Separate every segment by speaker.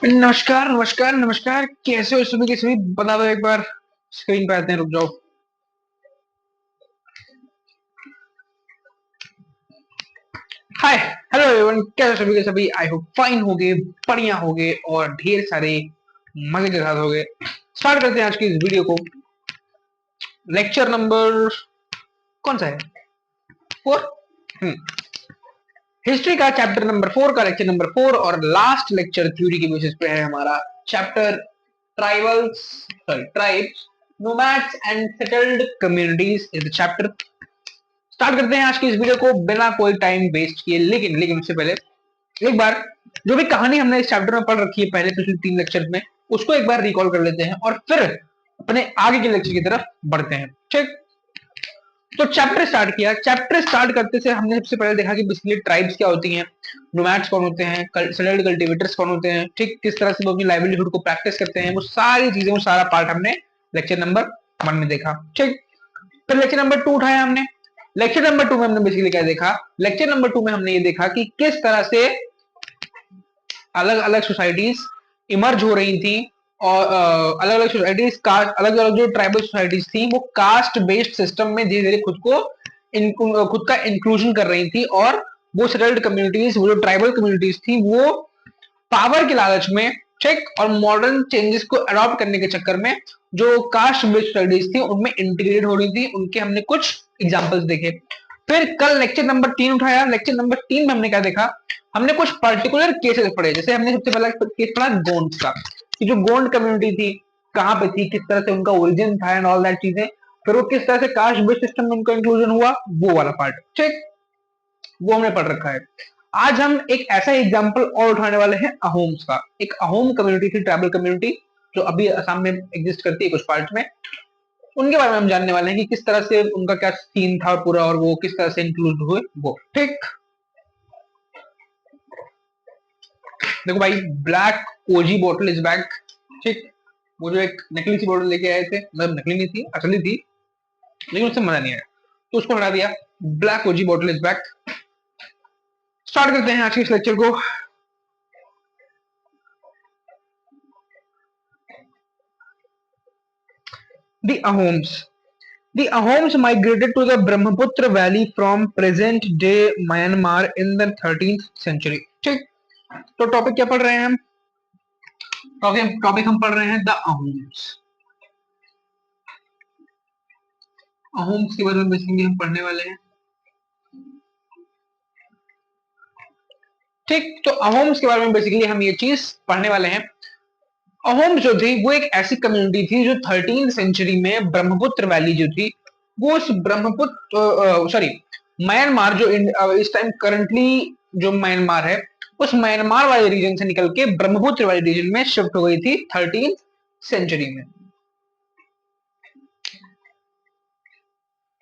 Speaker 1: नमस्कार नमस्कार नमस्कार, कैसे हो सभी के सभी? बता दो एक बार। स्क्रीन पे आते हैं, रुक जाओ। हाय, हेलो एवरीवन, कैसे हो सभी के सभी? आई होप फाइन होगे, बढ़िया होगे और ढेर सारे मजे के साथ होगे। स्टार्ट करते हैं आज की इस वीडियो को। लेक्चर नंबर कौन सा है? 4। हिस्ट्री का चैप्टर नंबर 4 का लेक्चर नंबर 4 और लास्ट लेक्चर थ्योरी के बेसिस पे है हमारा chapter tribals, sorry tribes, nomads and settled communities is the chapter. Start करते हैं आज की इस वीडियो को बिना कोई टाइम वेस्ट किए। लेकिन उससे पहले एक बार जो भी कहानी हमने इस चैप्टर में पढ़ रखी है पहले पिछले 3 लेक्चर में, उसको एक बार रिकॉल कर लेते हैं और फिर अपने आगे के लेक्चर की तरफ बढ़ते हैं। ठीक, तो चैप्टर स्टार्ट किया। चैप्टर स्टार्ट करते से हमने सबसे पहले देखा कि बेसिकली ट्राइब्स क्या होती हैं, नोमैड्स कौन होते हैं, सेटल्ड कल्टीवेटर्स कौन होते हैं, ठीक, किस तरह से वो अपनी लाइवलीहुड को प्रैक्टिस करते हैं, वो सारी चीजें, वो सारा पार्ट हमने लेक्चर नंबर 1 में देखा। ठीक, फिर लेक्चर नंबर 2 उठाया हमने। लेक्चर नंबर 2 में हमने बेसिकली क्या देखा? लेक्चर नंबर 2 में हमने ये देखा कि किस तरह से अलग अलग सोसाइटीज इमर्ज हो रही थी और अलग अलग सोसाइटीज कास्ट, अलग अलग जो ट्राइबल सोसाइटीज थी वो कास्ट बेस्ड सिस्टम में धीरे धीरे खुद का इंक्लूजन कर रही थी, और वो सेटल्ड कम्युनिटीज, वो जो ट्राइबल कम्युनिटीज थी, वो पावर के लालच में, ठीक, और मॉडर्न चेंजेस को अडॉप्ट करने के चक्कर में जो कास्ट बेस्ड स्टडीज थी उनमें इंटीग्रेट हो रही थी। उनके हमने कुछ एग्जांपल्स देखे। फिर कल लेक्चर नंबर 3 उठाया। लेक्चर नंबर 3 में हमने क्या देखा? हमने कुछ पर्टिकुलर केसेस पढ़े। जैसे हमने सबसे पहला केस पढ़ा गोंड्स का, कि जो गोंड कम्युनिटी थी कहां पे थी, किस तरह से उनका ओरिजिन था एंड ऑल दैट चीजें। फिर वो किस तरह से कास्ट बेस्ड सिस्टम में उनका इंक्लूजन हुआ, वो वाला पार्ट, ठीक, वो हमने पढ़ रखा है। आज हम एक ऐसा एग्जांपल और उठाने वाले हैं अहोम्स का। एक अहोम कम्युनिटी थी, ट्राइबल कम्युनिटी, जो अभी असम में एग्जिस्ट करती है कुछ पार्ट में। उनके बारे में हम जानने वाले हैं कि किस तरह से उनका क्या सीन था पूरा, और वो किस तरह से इंक्लूड हुए वो, ठीक। देखो भाई, ब्लैक ओजी बोतल इज बैक, ठीक। वो जो एक नकली सी बोतल लेके आए थे, मतलब नकली नहीं थी, असली थी, लेकिन उससे मजा नहीं आया तो उसको हटा दिया। ब्लैक ओजी बोतल इज बैक। स्टार्ट करते हैं आज के इस लेक्चर को। The Ahoms. The Ahoms migrated to the Brahmaputra Valley from present-day Myanmar in the 13th century. ठीक, तो टॉपिक क्या पढ़ रहे हैं हम? टॉपिक हम पढ़ रहे हैं द अहोम्स। अहोम्स के बारे में बेसिकली हम पढ़ने वाले हैं, ठीक। तो अहोम्स के बारे में बेसिकली हम ये चीज पढ़ने वाले हैं। अहोम्स जो थी वो एक ऐसी कम्युनिटी थी जो 13th सेंचुरी में ब्रह्मपुत्र वैली जो थी, वो उस ब्रह्मपुत्र, सॉरी, म्यांमार जो इस टाइम करंटली जो म्यांमार है, उस म्यांमार वाले रीजन से निकल के ब्रह्मपुत्र वाले रीजन में शिफ्ट हो गई थी 13th सेंचुरी में।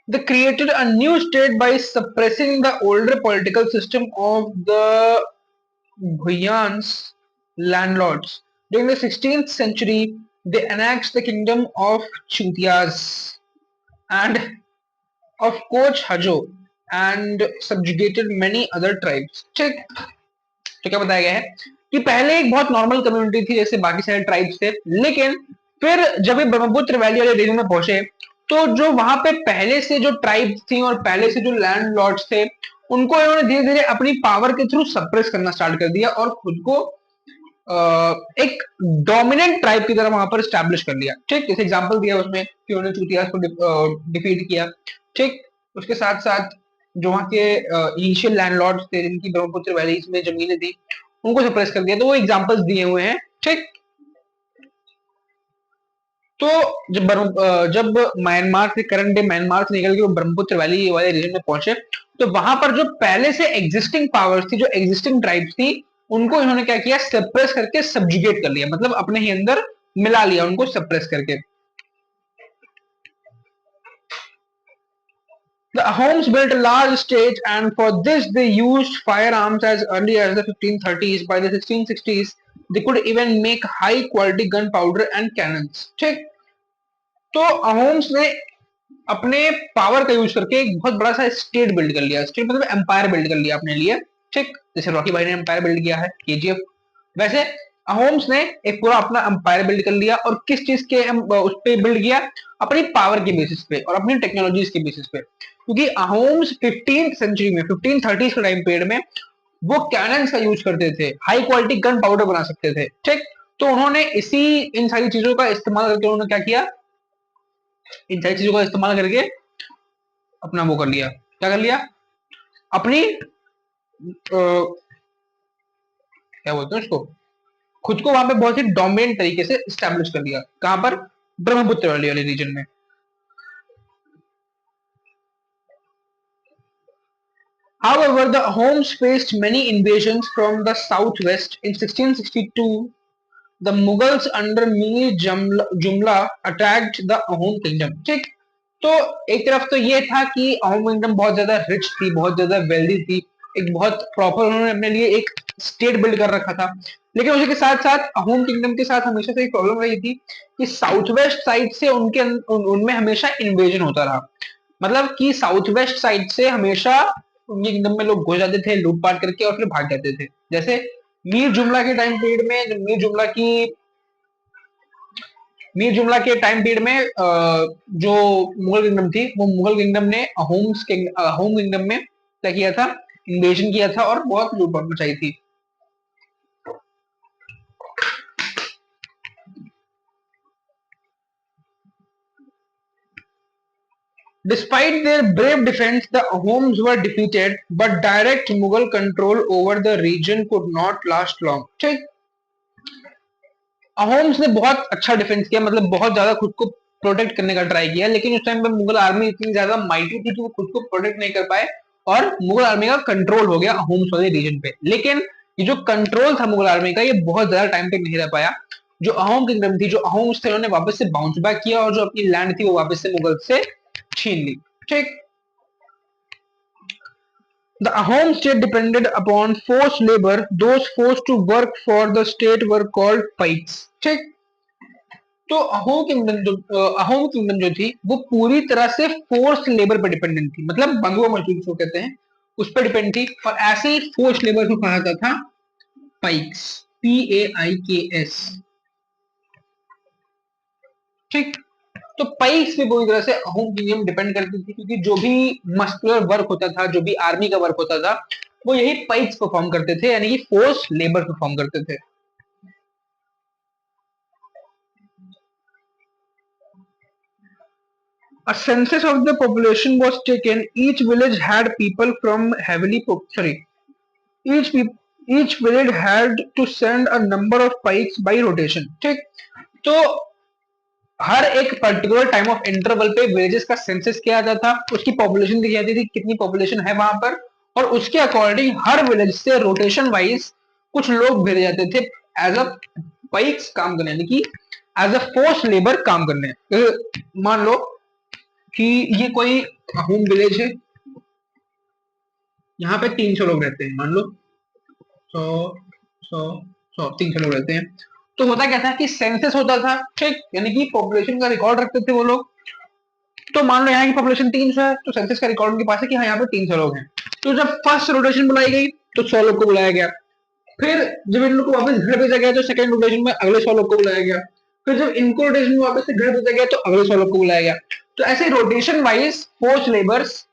Speaker 1: They created a new state by suppressing the older political system of the Bhuyan's landlords. During the 16th century, they annexed the kingdom of Chutias and of Koch Hajo and subjugated many other tribes. ठीक, तो क्या बताया गया है कि पहले एक बहुत नॉर्मल कम्युनिटी थी जैसे बाकी सारे ट्राइब्स थे, लेकिन फिर जब ये ब्रह्मपुत्र वैली वाले रीजन में पहुंचे तो जो वहां पे पहले से जो ट्राइब्स थी और पहले से जो लैंड लॉर्ड्स थे, उनको इन्होंने धीरे धीरे अपनी पावर के थ्रू सप्रेस करना स्टार्ट कर दिया और खुद को एक डोमिनेंट ट्राइब की तरह वहां पर स्टैब्लिश कर लिया। ठीक, जैसे एग्जांपल दिया उसमें कि उन्होंने चूतियास को डिफीट किया। ठीक, उसके साथ साथ जो वहां के इनिशियल लैंडलॉर्ड्स थे जिनकी ब्रह्मपुत्र वैलीज में जमीनें थी, उनको सप्रेस कर दिया। तो वो एग्जांपल्स दिए हुए हैं, ठीक। तो जब म्यांमार से, करंट डे म्यांमार से निकल के वो ब्रह्मपुत्र वैली वाले रीजन में पहुंचे, तो वहां पर जो पहले से एग्जिस्टिंग पावर्स थी, जो एग्जिस्टिंग ट्राइब्स थी, उनको इन्होंने क्या किया? सप्रेस करके सब्जुगेट कर लिया, मतलब अपने ही अंदर मिला लिया उनको सप्रेस करके। The Ahoms built a large state, and for this they used firearms as early as the 1530s. By the 1660s, they could even make high-quality gunpowder and cannons. ठीक, तो अहोम्स ने अपने पावर का यूज करके एक बहुत बड़ा सा स्टेट बिल्ड कर लिया। स्टेट मतलब एम्पायर बिल्ड कर लिया अपने लिए। ठीक, जैसे रॉकी भाई ने एम्पायर बिल्ड किया है केजीएफ, वैसे अहोम्स ने एक पूरा अपना एम्पायर बिल्ड कर लिया। और किस चीज के उस पे बिल्ड किया? अपनी पावर के बेसिस पे और अपनी टेक्नोलॉजीज के बेसिस पे, क्योंकि अहोम्स 15th सेंचुरी में 1530 के टाइम पीरियड में वो कैनन का यूज करते थे, हाई क्वालिटी गन पाउडर बना सकते थे। ठीक, तो उन्होंने इसी इन सारी चीजों का इस्तेमाल करके उन्होंने क्या किया, इन सारी चीजों का इस्तेमाल करके अपना वो कर लिया, क्या कर लिया, अपनी क्या बोलते हैं उसको, खुद को वहां पे बहुत ही डोमिनेंट तरीके से स्टैब्लिश कर लिया। कहां पर? ब्रह्मपुत्र वाले रीजन में। However, the Ahoms faced many invasions from the southwest. In 1662, the Mughals under Mir Jumla attacked the Ahom kingdom. ठीक, तो एक तरफ तो ये था कि अहोम किंगडम बहुत ज्यादा रिच थी, बहुत ज्यादा वेल्दी थी, एक बहुत प्रॉपर उन्होंने अपने लिए एक स्टेट बिल्ड कर रखा था। लेकिन उसी के साथ साथ अहोम किंगडम के साथ हमेशा से एक प्रॉब्लम रही थी कि साउथ वेस्ट साइड से उनमें हमेशा इन्वेजन होता रहा। मतलब कि साउथ वेस्ट साइड से हमेशा उनके किंगडम में लोग घुस जाते थे लूटपाट करके और फिर भाग जाते थे। जैसे मीर जुमला के टाइम पीरियड में, जब मीर जुमला के टाइम पीरियड में जो मुगल किंगडम थी, वो मुगल किंगडम ने अहोम किंगडम में क्या किया था, इन्वेजन किया था और बहुत लूटपाट मचाई थी। Despite their brave defense, the Ahoms were defeated, but direct Mughal control over the region could not last long. ठीक, अहोम्स ने बहुत अच्छा डिफेंस किया, मतलब बहुत ज्यादा खुद को प्रोटेक्ट करने का ट्राई किया, लेकिन उस टाइम पे मुगल आर्मी इतनी ज्यादा माइटी थी कि वो खुद को प्रोटेक्ट नहीं कर पाए और मुगल आर्मी का कंट्रोल हो गया अहोम्स वाले रीजन पे। लेकिन ये जो कंट्रोल था मुगल आर्मी का, ये बहुत ज्यादा टाइम तक नहीं रह पाया। जो अहोम किंगडम थी, जो अहोम्स थे, उन्होंने वापस से बाउंस बैक किया और जो अपनी लैंड थी वो वापस से मुगल से छीन ली। ठीक, the Ahom state depended upon forced labor. Those forced to work for the state were called pikes. ठीक, तो अहोम किंगडम जो थी वो पूरी तरह से फोर्स लेबर पर डिपेंडेंट थी, मतलब बंधुआ मजदूर जो कहते हैं उस पर डिपेंड थी। और ऐसे ही फोर्स लेबर को कहा जाता था पाइक्स, PAIKS। ठीक, तो पाइक्स पे पूरी तरह से अहोम किंगडम डिपेंड करती थी, क्योंकि जो भी मस्कुलर वर्क होता था, जो भी आर्मी का वर्क होता था, वो यही पाइक्स परफॉर्म करते थे, यानी कि फोर्स लेबर परफॉर्म करते थे। A census of the population was taken. Each village had people from heavily sorry. Each each village had to send a number of pikes by rotation. ठीक, तो हर एक particular time of interval पे villages का census किया जाता था, उसकी population दी जाती थी, कितनी पॉपुलेशन है वहां पर, और उसके अकॉर्डिंग हर विलेज से रोटेशन वाइज कुछ लोग भेजे जाते थे एज अ पाइक्स काम करने, यानी कि एज अ फोर्स लेबर काम करने। मान लो कि ये कोई होम विलेज है, यहाँ पे 300 लोग रहते हैं, मान लो 100 100 100 300 लोग रहते हैं। तो होता क्या था कि सेंसस होता था, ठीक, यानी कि पॉपुलेशन का रिकॉर्ड रखते थे वो लोग। तो मान लो यहाँ की पॉपुलेशन 300 है, तो सेंसस का रिकॉर्ड उनके पास है कि हाँ यहाँ पे 300 लोग हैं। तो जब फर्स्ट रोटेशन बुलाई गई तो 100 लोग को बुलाया गया। फिर जब इन लोग को वापस घर भेजा गया तो सेकंड रोटेशन में अगले 100 लोग को बुलाया गया। फिर जब इनको रोटेशन में वापस से घर भेजा गया तो अगले 100 लोग को बुलाया गया। तो ऐसे रोटेशन वाइज फोर्स लेबर्स,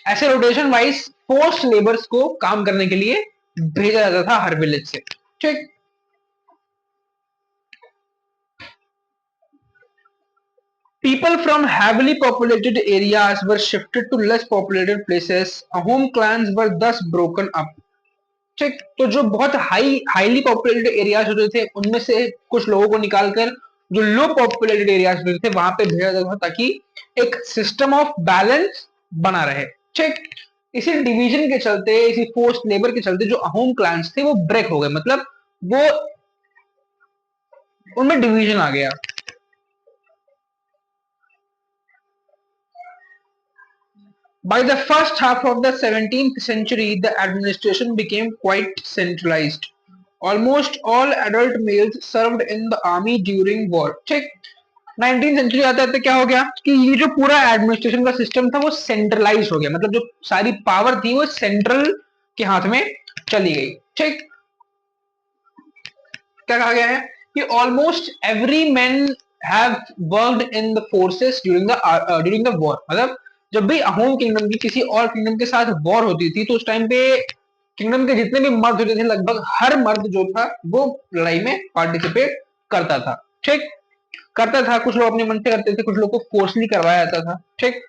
Speaker 1: ऐसे रोटेशन वाइज फोर्स लेबर्स को काम करने के लिए भेजा जाता था हर विलेज से। ठीक, people from heavily populated areas were shifted to less populated places. Home clans were thus broken up. ठीक, तो जो बहुत हाईली पॉपुलेटेड एरियाज होते थे उनमें से कुछ लोगों को निकालकर जो लो पॉपुलेटेड एरियाज होते थे वहां पे भेजा जाता था, ताकि एक सिस्टम ऑफ बैलेंस बना रहे। ठीक, इसी डिवीजन के चलते, इसी फोर्स लेबर के चलते जो अहोम क्लान्स थे वो ब्रेक हो गए, मतलब वो उनमें डिवीजन आ गया। By the first half of the 17th century, the administration became quite centralized. Almost all adult males served in the army during war. ठीक, 19th सेंचुरी आते आते क्या हो गया कि ये जो पूरा एडमिनिस्ट्रेशन का सिस्टम था वो सेंट्रलाइज हो गया, मतलब जो सारी पावर थी वो सेंट्रल के हाथ में चली गई। ठीक, क्या कहा गया है कि almost every man have worked in the forces during the war, मतलब जब भी अहोम किंगडम की किसी और किंगडम के साथ वॉर होती थी तो उस टाइम पे किंगडम के जितने भी मर्द होते थे लगभग हर मर्द जो था वो लड़ाई में पार्टिसिपेट करता था। ठीक, करता था, कुछ लोग अपने मन से करते थे, कुछ लोग को फोर्सली करवाया जाता था। ठीक,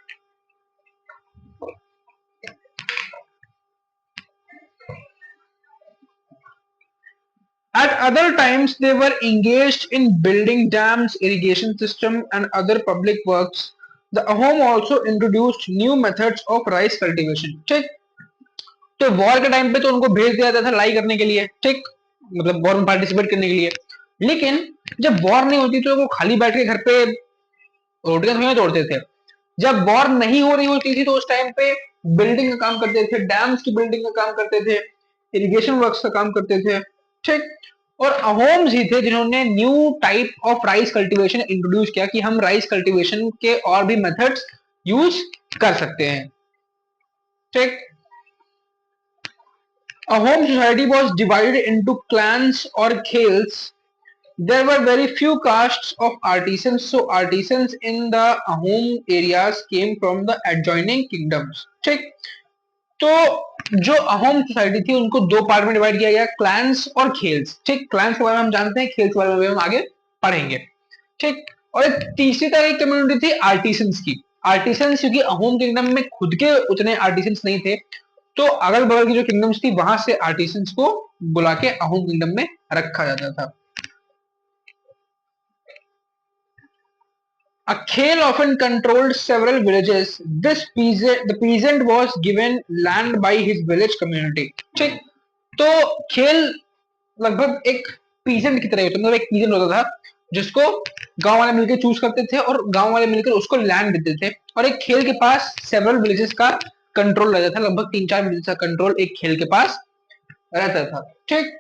Speaker 1: at other times, they were engaged in building dams, irrigation system, and other public works. The Ahom also introduced new methods of rice cultivation. ठीक, तो वॉर के टाइम पे तो उनको भेज दिया जाता था लड़ाई करने के लिए, ठीक, मतलब वॉर में पार्टिसिपेट करने के लिए। लेकिन जब वॉर नहीं होती तो वो खाली बैठ के घर पे रोटियां थोड़ी ना तोड़ते थे। जब वॉर नहीं हो रही होती थी तो उस टाइम पे बिल्डिंग का काम करते थे, डैम्स की बिल्डिंग का काम करते थे, इरिगेशन वर्क्स का काम करते थे। ठीक, और अहोम्स ही थे जिन्होंने new type of rice cultivation introduce किया कि हम राइस कल्टीवेशन के और भी मेथड्स यूज कर सकते हैं। ठीक, Ahom society was divided into clans or khels. There were very few castes of artisans, so artisans in the Ahom areas came from the adjoining kingdoms. ठीक, तो जो अहोम सोसाइटी थी उनको दो पार्ट में डिवाइड किया गया, क्लैंस और खेल्स। ठीक, क्लैंस के बारे में हम जानते हैं, खेल्स के बारे में हम आगे पढ़ेंगे। ठीक, और एक तीसरी तरह की कम्युनिटी थी आर्टिसंस की। आर्टिसंस क्योंकि अहोम किंगडम में खुद के उतने आर्टिसंस नहीं थे, तो अगल बगल की जो किंगडम्स थी वहां से आर्टिसंस को बुला के अहोम किंगडम में रखा जाता था। A Khel often controlled several villages. The peasant was given land by his village community. ठीक, तो खेल लगभग एक पीजेंट की तरह होता, मतलब एक पीजेंट होता था जिसको गांव वाले मिलकर चूज करते थे और गांव वाले मिलकर उसको लैंड देते थे, और एक खेल के पास सेवरल विलेजेस का कंट्रोल रहता था, लगभग 3-4 विलेजेस का कंट्रोल एक खेल के पास रहता था। ठीक,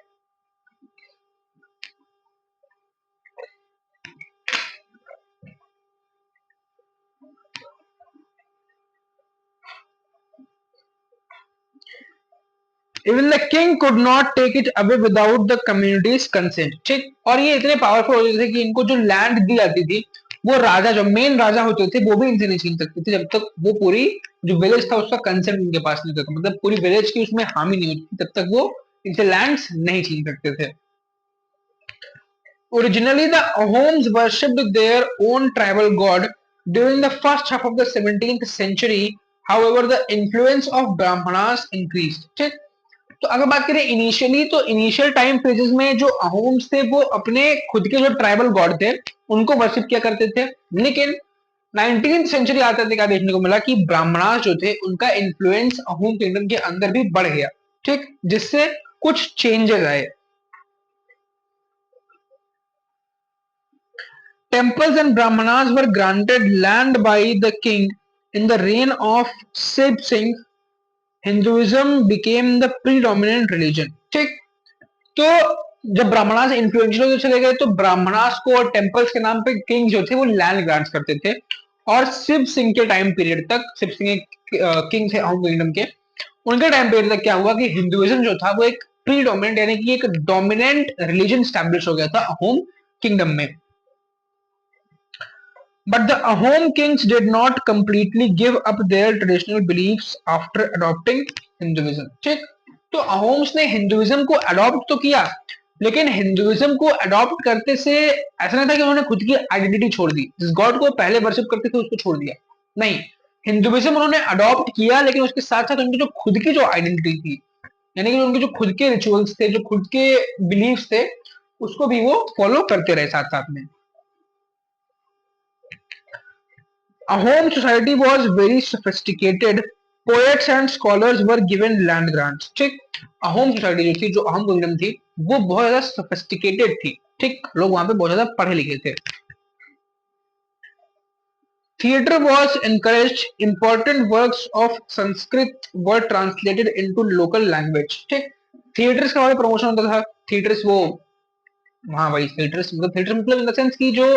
Speaker 1: even the king could not take it away without the community's consent. ठीक, और ये इतने पावरफुल होते थे कि इनको जो लैंड दी जाती थी वो राजा, जो मेन राजा होते थे, वो भी इनसे नहीं छीन सकते थे जब तक वो पूरी जो विलेज था उसका कंसेंट उनके पास नहीं होता था, मतलब पूरी विलेज की उसमें हामी नहीं होती तब तक वो इनसे लैंड्स नहीं छीन सकते थे। Originally, the Ahoms worshipped their own tribal god. During the first half of the 17th century, however, the influence of Brahmanas increased. ठीक, तो अगर बात करें इनिशियली, तो इनिशियल टाइम फेजेस में जो अहोम्स थे वो अपने खुद के जो ट्राइबल गॉड थे उनको वर्शिप किया करते थे। लेकिन 19th सेंचुरी आते थे क्या देखने को मिला कि ब्राह्मणास जो थे उनका इन्फ्लुएंस अहोम किंगडम के अंदर भी बढ़ गया। ठीक, जिससे कुछ चेंजेस आए। Temples and Brahmanas were granted land by the king. In the reign of Sib Singh, Hinduism became the predominant religion. ठीक, तो जब ब्राह्मणास इन्फ्लुएंशियल होते चले गए तो ब्राह्मणास को और टेम्पल्स के नाम पे किंग जो थे वो लैंड ग्रांट्स करते थे। और शिव सिंह के टाइम पीरियड तक, शिव सिंह किंग थे अहोम किंगडम के, उनके टाइम पीरियड तक क्या हुआ कि हिंदुइज्म जो था वो एक प्रीडोमिनेंट यानी कि एक डोमिनेंट रिलीजन स्टैब्लिश हो गया था अहोम किंगडम में। But the Ahom kings did not completely give up their traditional beliefs after adopting Hinduism. ठीक, तो अहोम्स ने हिंदुइज्म को अडॉप्ट तो किया, लेकिन हिंदुइज्म को अडॉप्ट करते से ऐसा नहीं था कि उन्होंने खुद की आइडेंटिटी छोड़ दी, जिस गॉड को पहले वर्शिप करते थे उसको छोड़ दिया। नहीं, हिंदुइज्म उन्होंने अडॉप्ट किया, लेकिन उसके साथ साथ उनकी जो खुद की जो आइडेंटिटी थी, यानी कि उनके जो खुद के रिचुअल्स थे, जो खुद के बिलीव्स थे, उसको भी वो फॉलो करते रहे साथ साथ में। Ahom society was very sophisticated. Poets and scholars were given land grants. ठीक, अहोम सोसाइटी जो थी, जो अहोम किंगडम थी, वो बहुत ज्यादा सोफिस्टिकेटेड थी। ठीक, लोग वहां पे बहुत ज्यादा पढ़े लिखे थे। Theatre was encouraged. Important works of Sanskrit were translated into local language. ठीक, थिएटर्स का वहां प्रमोशन होता था। थिएटर्स वो, हाँ भाई, थिएटर्स मतलब इन द सेंस की जो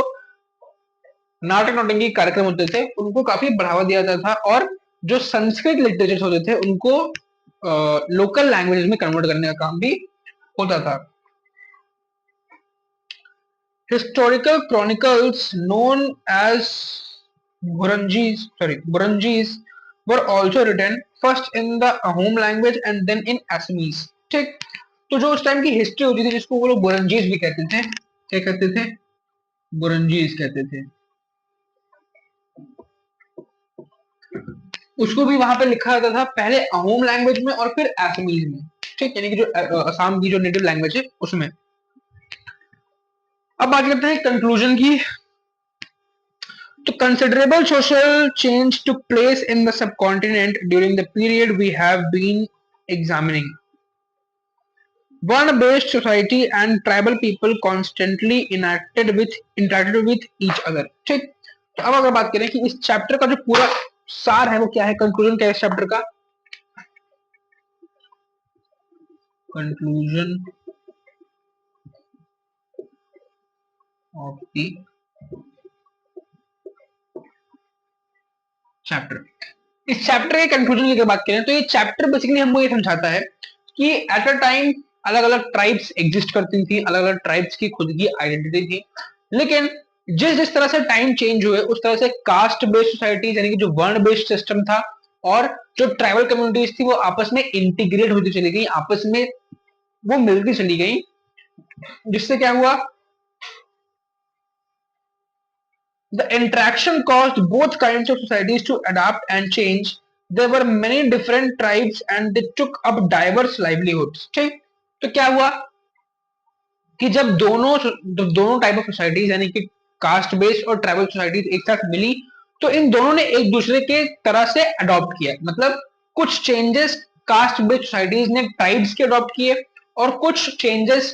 Speaker 1: नाटक नौटंकी कार्यक्रम होते थे उनको काफी बढ़ावा दिया जाता था, और जो संस्कृत लिटरेचर होते थे उनको लोकल लैंग्वेज में कन्वर्ट करने का काम भी होता था। Historical chronicles known as Burunjis were also written first in the Ahom language and then in Assamese। ठीक, तो जो उस टाइम की हिस्ट्री होती थी जिसको वो लोग बुरंजीज भी कहते थे, क्या कहते थे, बुरंजीज कहते थे, उसको भी वहां पे लिखा जाता था पहले अहोम लैंग्वेज में और फिर असमीज में। ठीक, यानी कि जो असम की जो नेटिव लैंग्वेज है उसमें। अब बात करते हैं कंक्लूजन की। तो considerable social change took place in the subcontinent during the period we have been examining. One-based society and tribal people constantly interacted with each other। ठीक, तो अब अगर बात करें कि इस चैप्टर का जो पूरा सार है वो क्या है, कंक्लूजन क्या है इस चैप्टर का, कंक्लूजन ऑफ द चैप्टर। इस चैप्टर के कंक्लूजन की अगर बात करें तो ये चैप्टर बेसिकली हमको ये समझाता है कि एट अ टाइम अलग अलग ट्राइब्स एग्जिस्ट करती थी, अलग अलग ट्राइब्स की खुद की आइडेंटिटी थी, लेकिन जिस जिस तरह से टाइम चेंज हुए उस तरह से कास्ट बेस्ड सोसाइटीज यानी कि जो वर्ण बेस्ड सिस्टम था और जो ट्राइबल कम्युनिटीज थी वो आपस में इंटीग्रेट होती चली गई, आपस में वो मिलती चली गई, जिससे क्या हुआ, the interaction caused both kinds of societies to adapt and change. There were many different tribes and they took up diverse livelihoods। ठीक, तो क्या हुआ कि जब दोनों टाइप ऑफ सोसाइटीज यानी कि कास्ट बेस्ड और ट्राइबल सोसाइटीज एक साथ मिली तो इन दोनों ने एक दूसरे के तरह से अडॉप्ट किया, मतलब कुछ चेंजेस कास्ट बेस्ड सोसाइटीज ने ट्राइब्स के अडॉप्ट किए और कुछ चेंजेस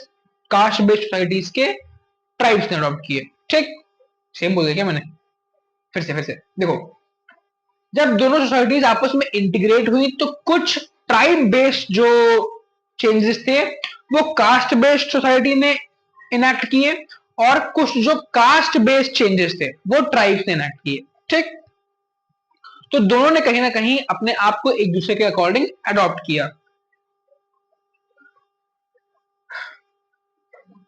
Speaker 1: कास्ट बेस्ड सोसाइटीज के ट्राइब्स ने अडॉप्ट किए। ठीक, सेम बोल दिया क्या मैंने, फिर से देखो, जब दोनों सोसाइटीज आपस में इंटीग्रेट हुई तो कुछ ट्राइब बेस्ड जो चेंजेस थे वो कास्ट बेस्ड सोसाइटी ने इनेक्ट किए और कुछ जो कास्ट बेस्ड चेंजेस थे वो ट्राइब्स ने इनेक्ट किए। ठीक, तो दोनों ने कहीं ना कहीं अपने आप को एक दूसरे के अकॉर्डिंग अडॉप्ट किया।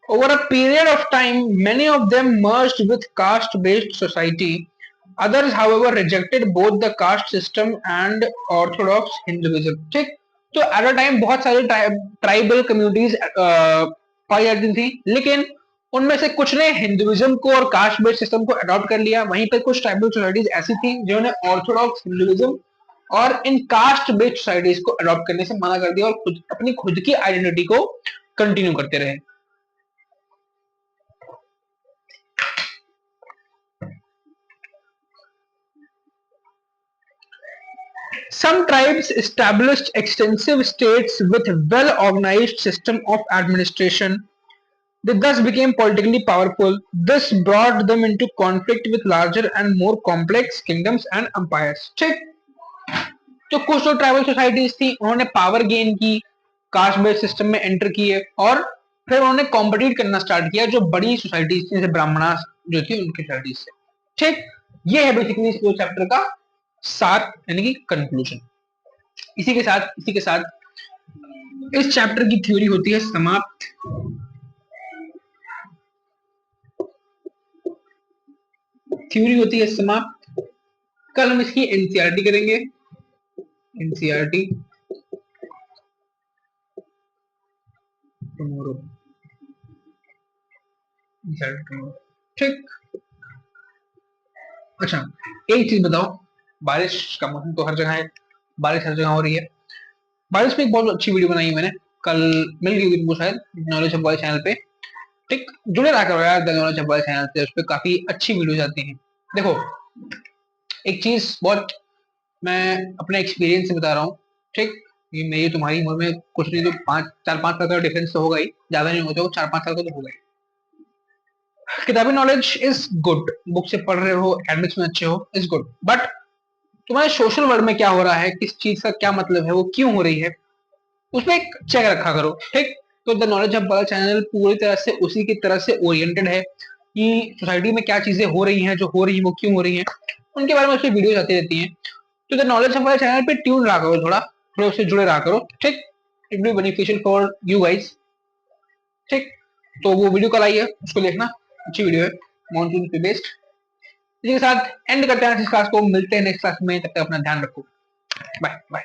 Speaker 1: Over a period of time, many of them merged with caste-based society. Others, however, rejected both the caste system and orthodox Hinduism। ठीक, तो एट अ टाइम बहुत सारी ट्राइबल कम्युनिटीज पाई जाती थी, लेकिन उनमें से कुछ ने हिंदुइज्म को और कास्ट बेस्ड सिस्टम को अडॉप्ट कर लिया, वहीं पर कुछ ट्राइबल सोसाइटीज ऐसी थी जिन्होंने ऑर्थोडॉक्स हिंदुइज्म और इन कास्ट बेस्ड सोसाइटीज को अडॉप्ट करने से मना कर दिया और अपनी खुद की आइडेंटिटी को कंटिन्यू करते रहे। Some tribes established extensive states with well-organized system of administration. They thus became politically powerful. This brought them into conflict with larger and more complex kingdoms and empires। ठीक, तो कुछ जो ट्राइबल सोसाइटीज थी उन्होंने power gain की, caste based system में enter किए और फिर उन्होंने कॉम्पिटिट करना स्टार्ट किया जो बड़ी सोसाइटीज थी जैसे ब्राह्मणास जो थी उनकी सोसाइटीज से। ठीक, ये है बेसिकली इस चैप्टर का सार यानी कि कंक्लूजन। इसी के साथ इस चैप्टर की थ्योरी होती है समाप्त। थ्योरी होती है समाप्त। कल हम इसकी एनसीईआरटी करेंगे, एनसीईआरटी टुमारो। ठीक, अच्छा एक चीज बताओ, बारिश का मौसम तो हर जगह है, बारिश हर जगह हो रही है, बारिश पे एक बहुत अच्छी वीडियो बनाई है मैंने, कल मिल गई होगी तुमको शायद नॉलेज ऑफ बॉय चैनल पे। ठीक, जुड़े रहा करो यार नॉलेज ऑफ बॉय चैनल से, उस पर काफी अच्छी वीडियोज आती हैं। देखो एक चीज बहुत मैं अपने एक्सपीरियंस से बता रहा हूँ। ठीक, ये मेरी तुम्हारी उम्र में कुछ नहीं तो 4-5 साल का डिफरेंस तो होगा ही, ज्यादा नहीं होता, 4-5 साल का तो होगा ही। किताबी नॉलेज इज गुड, बुक से पढ़ रहे हो, एकेडमिक्स में अच्छे हो, इज गुड, बट तुम्हारे सोशल वर्ल्ड में क्या हो रहा है, किस चीज का क्या मतलब है, वो क्यों हो रही है, उसमें एक चेक रखा करो। ठीक, तो the knowledge of boy channel पूरी तरह से उसी की तरह से ओरिएंटेड है। कि सोसाइटी में क्या चीजें हो रही हैं, जो हो रही है वो क्यों हो रही हैं, उनके बारे में उसमें वीडियोस आती रहती हैं। तो द नॉलेज हमारे चैनल पे ट्यून रहा करो, थोड़ा थोड़ा उससे जुड़े रहा करो, ठीक। It be beneficial for you guys, ठीक। तो वो वीडियो कल आई है, उसको देखना, अच्छी वीडियो है, मॉनसून पे बेस्ड। इसी के साथ एंड करते हैं इस क्लास को, मिलते हैं नेक्स्ट क्लास में, तब तक अपना ध्यान रखो, बाय बाय।